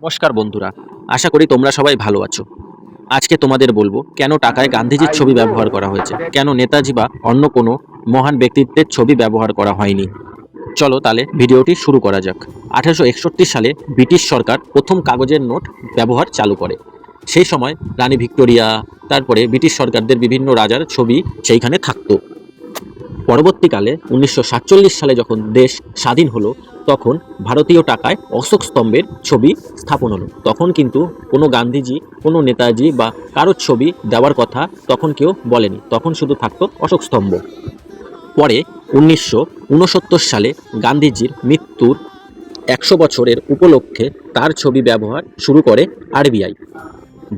নমস্কার বন্ধুরা, আশা করি তোমরা সবাই ভালো আছো। আজকে তোমাদের বলবো কেন টাকায় গান্ধীজির ছবি ব্যবহার করা হয়েছে, কেন নেতাজি বা অন্য কোনো মহান ব্যক্তিত্বের ছবি ব্যবহার করা হয়নি। চলো তাহলে ভিডিওটি শুরু করা যাক। 1861 সালে ব্রিটিশ সরকার প্রথম কাগজের নোট ব্যবহার চালু করে। সেই সময় রানী ভিক্টোরিয়া, তারপরে ব্রিটিশ সরকারদের বিভিন্ন রাজার ছবি সেইখানে থাকতো। পরবর্তীকালে 1947 সালে যখন দেশ স্বাধীন হলো, তখন ভারতীয় টাকায় অশোক স্তম্ভের ছবি স্থাপন হলো। তখন কিন্তু কোনো গান্ধীজি, কোনো নেতাজি বা কারোর ছবি দেওয়ার কথা তখন কেউ বলেনি, তখন শুধু থাকতো অশোক স্তম্ভ। পরে 1969 সালে গান্ধীজির মৃত্যুর 100 বছরের উপলক্ষে তার ছবি ব্যবহার শুরু করে আরবিআই।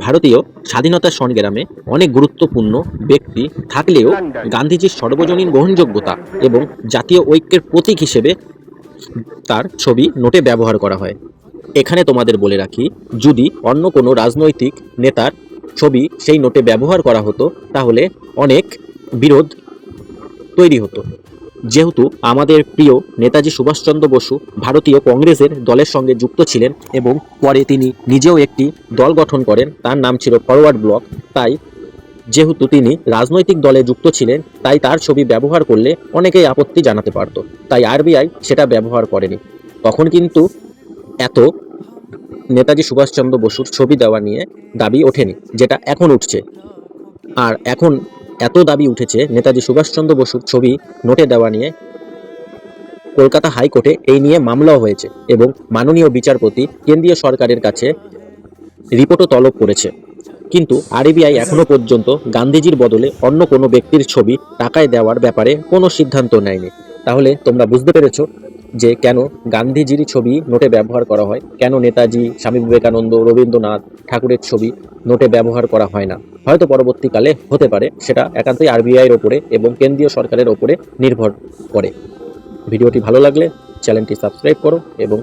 ভারতীয় স্বাধীনতা সংগ্রামে অনেক গুরুত্বপূর্ণ ব্যক্তি থাকলেও গান্ধীজির সর্বজনীন গ্রহণযোগ্যতা এবং জাতীয় ঐক্যের প্রতীক হিসেবে তার ছবি নোটে ব্যবহার করা হয়। এখানে তোমাদের বলে রাখি, যদি অন্য কোনো রাজনৈতিক নেতার ছবি সেই নোটে ব্যবহার করা হতো তাহলে অনেক বিরোধ তৈরি হতো। যেহেতু আমাদের প্রিয় নেতাজি সুভাষচন্দ্র বসু ভারতীয় কংগ্রেসের দলের সঙ্গে যুক্ত ছিলেন এবং পরে তিনি নিজেও একটি দল গঠন করেন, তার নাম ছিল ফরওয়ার্ড ব্লক। তাই যেহেতু তিনি রাজনৈতিক দলে যুক্ত ছিলেন, তাই তার ছবি ব্যবহার করলে অনেকেই আপত্তি জানাতে পারত। তাই আরবিআই সেটা ব্যবহার করেনি। তখন কিন্তু এত নেতাজি সুভাষচন্দ্র বসুর ছবি দেওয়া নিয়ে দাবি ওঠেনি, যেটা এখন উঠছে। আর এখন এত দাবি উঠেছে নেতাজি সুভাষচন্দ্র বসুর ছবি নোটে দেওয়া নিয়ে, কলকাতা হাইকোর্টে এই নিয়ে মামলাও হয়েছে এবং মাননীয় বিচারপতি কেন্দ্রীয় সরকারের কাছে রিপোর্টও তলব করেছে। কিন্তু আরবিআই এখনো পর্যন্ত গান্ধীজির বদলে অন্য কোনো ব্যক্তির ছবি টাকায় দেওয়ার ব্যাপারে কোনো সিদ্ধান্ত নেয়নি। তাহলে তোমরা বুঝতে পেরেছো যে কেন গান্ধীজির ছবি নোটে ব্যবহার করা হয়, কেন নেতাজি, স্বামী বিবেকানন্দ, রবীন্দ্রনাথ ঠাকুরের ছবি নোটে ব্যবহার করা হয় না। হয়তো পরবর্তীকালে হতে পারে, সেটা একান্তই আরবিআইয়ের ওপরে এবং কেন্দ্রীয় সরকারের ওপরে নির্ভর করে। ভিডিওটি ভালো লাগলে চ্যানেলটি সাবস্ক্রাইব করো এবং